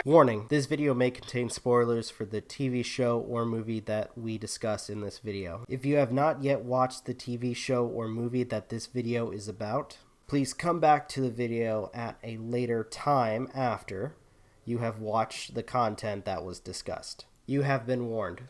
Warning, this video may contain spoilers for the TV show or movie that we discuss in this video. If you have not yet watched the TV show or movie that this video is about, please come back to the video at a later time after you have watched the content that was discussed. You have been warned.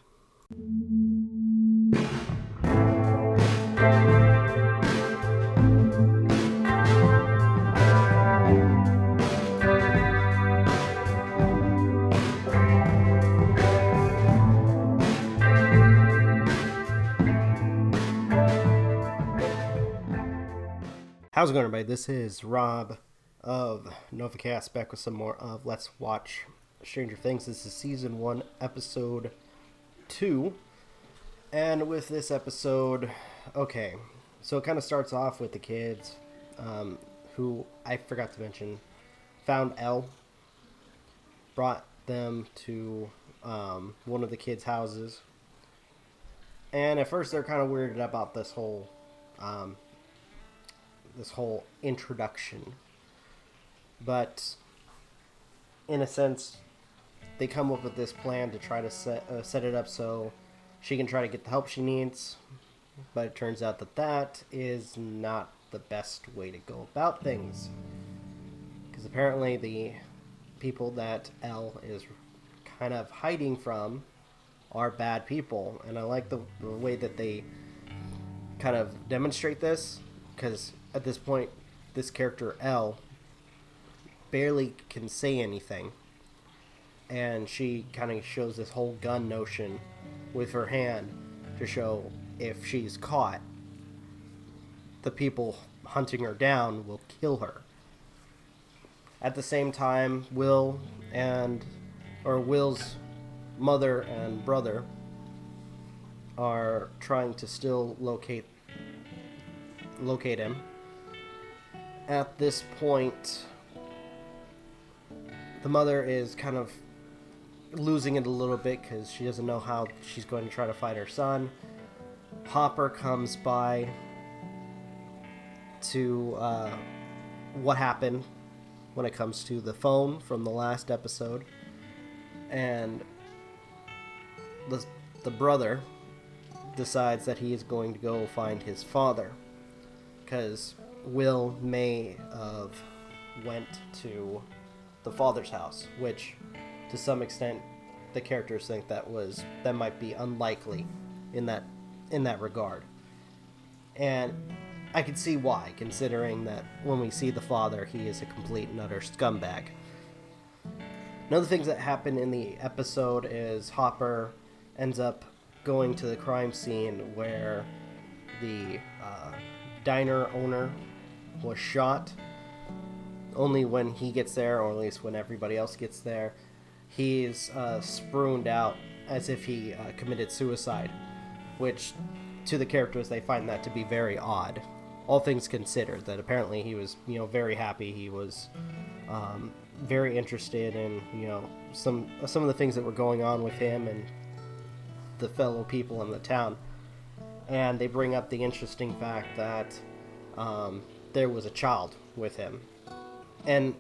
How's it going, everybody? This is Rob of Novakast, back with some more of Let's Watch Stranger Things. This is Season 1, Episode 2. And with this episode, okay, so it kind of starts off with the kids, who, I forgot to mention, found Elle, brought them to one of the kids' houses. And at first they're kind of weirded about this whole introduction, but in a sense they come up with this plan to try to set it up so she can try to get the help she needs, but it turns out that is not the best way to go about things, because apparently the people that Elle is kind of hiding from are bad people. And I like the way that they kind of demonstrate this, because at this point, this character, Elle, barely can say anything. And she kind of shows this whole gun notion with her hand to show if she's caught, the people hunting her down will kill her. At the same time, Will's mother and brother are trying to still locate him. At this point, the mother is kind of losing it a little bit because she doesn't know how she's going to try to fight her son. Hopper comes by to what happened when it comes to the phone from the last episode, and the brother decides that he is going to go find his father, because Will may have went to the father's house, which to some extent the characters think that might be unlikely in that regard. And I can see why, considering that when we see the father, he is a complete and utter scumbag. Another things that happen in the episode is Hopper ends up going to the crime scene where the diner owner was shot. Only when he gets there, or at least when everybody else gets there, he's spruaned out as if he committed suicide, which to the characters, they find that to be very odd, all things considered. That apparently he was very happy, he was very interested in some of the things that were going on with him and the fellow people in the town. And they bring up the interesting fact that there was a child with him. And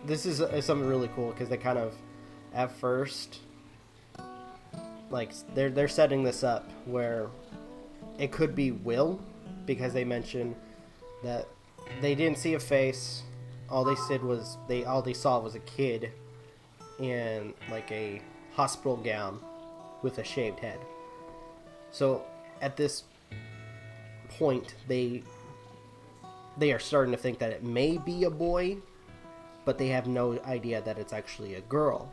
this is something really cool, because they kind of, at first, like, they're setting this up where it could be Will, because they mentioned that they didn't see a face. All they saw was a kid in like a hospital gown with a shaved head. So at this point, they are starting to think that it may be a boy, but they have no idea that it's actually a girl.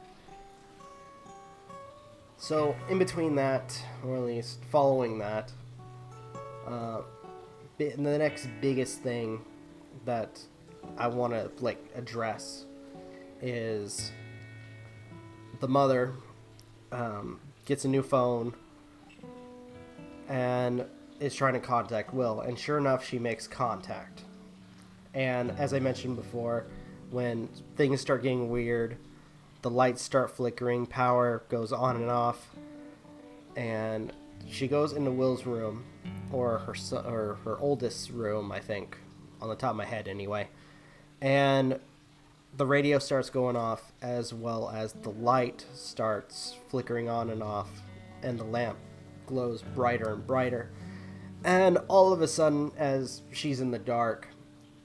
So in between that, or at least following that, the next biggest thing that I want to address is the mother gets a new phone and is trying to contact Will, and sure enough, she makes contact. And as I mentioned before, when things start getting weird, the lights start flickering, power goes on and off, and she goes into Will's room, or her oldest room, I think, on the top of my head anyway, and the radio starts going off, as well as the light starts flickering on and off, and the lamp glows brighter and brighter. And all of a sudden, as she's in the dark,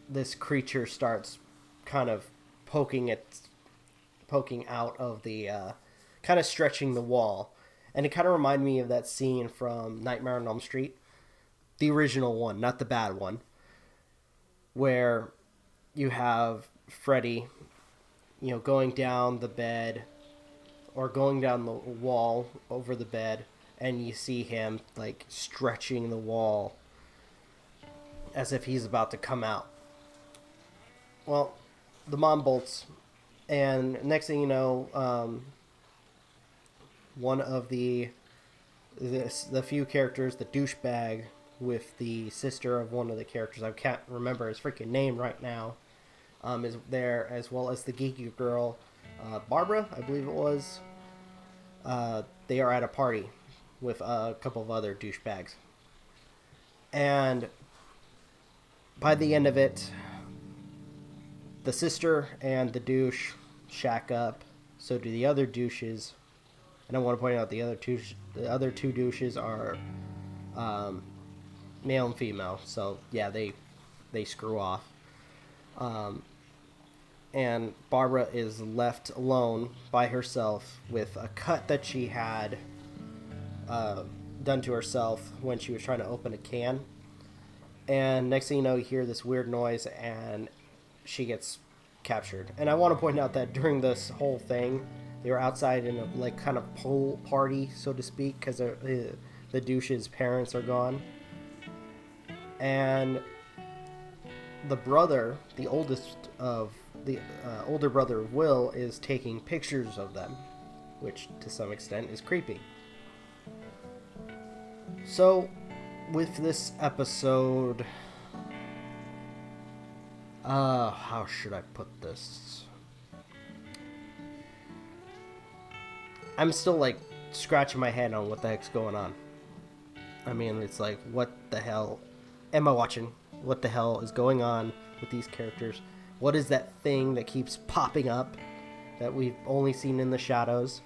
this creature starts kind of poking out of the, kind of stretching the wall. And it kind of reminded me of that scene from Nightmare on Elm Street. The original one, not the bad one. Where you have Freddy, going down the bed or going down the wall over the bed, and you see him like stretching the wall as if he's about to come out. Well, the mom bolts, and next thing you know, one of the few characters, the douchebag with the sister of one of the characters, I can't remember his freaking name right now, is there, as well as the geeky girl, Barbara, I believe it was. They are at a party with a couple of other douchebags. And by the end of it, the sister and the douche shack up. So do the other douches. And I want to point out the other two douches are male and female. So yeah, they screw off. And Barbara is left alone by herself with a cut that she had done to herself when she was trying to open a can. And next thing you know, you hear this weird noise, and she gets captured. And I want to point out that during this whole thing, they were outside in a like kind of pool party, so to speak, because the douche's parents are gone. And the brother, the oldest of the older brother of Will, is taking pictures of them, which to some extent is creepy. So, with this episode, how should I put this? I'm still like scratching my head on what the heck's going on. I mean, it's like, what the hell am I watching? What the hell is going on with these characters? What is that thing that keeps popping up that we've only seen in the shadows?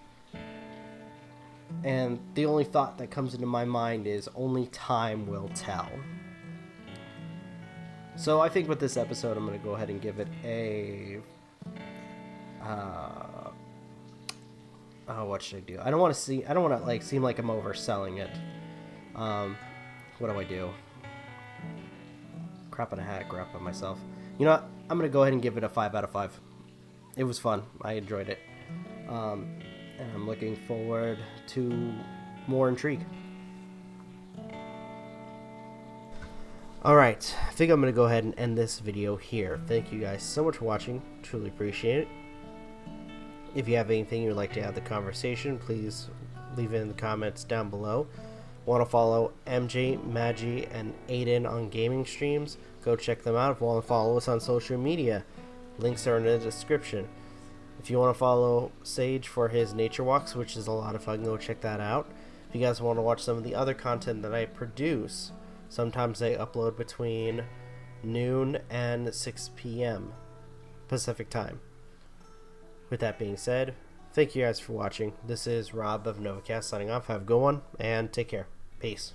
And the only thought that comes into my mind is only time will tell. So I think with this episode, I'm going to go ahead and give it a... what should I do? I don't want to like seem like I'm overselling it. What do I do? Crap in a hat, crap on myself. You know what? I'm going to go ahead and give it a 5 out of 5. It was fun. I enjoyed it. And I'm looking forward to more intrigue. Alright, I think I'm going to go ahead and end this video here. Thank you guys so much for watching. Truly appreciate it. If you have anything you'd like to add to the conversation, please leave it in the comments down below. Want to follow MJ, Magi, and Aden on gaming streams? Go check them out. If you want to follow us on social media, links are in the description. If you want to follow Sage for his nature walks, which is a lot of fun, go check that out. If you guys want to watch some of the other content that I produce, sometimes I upload between noon and 6 p.m. Pacific time. With that being said, thank you guys for watching. This is Rob of Novakast signing off. Have a good one, and take care. Peace.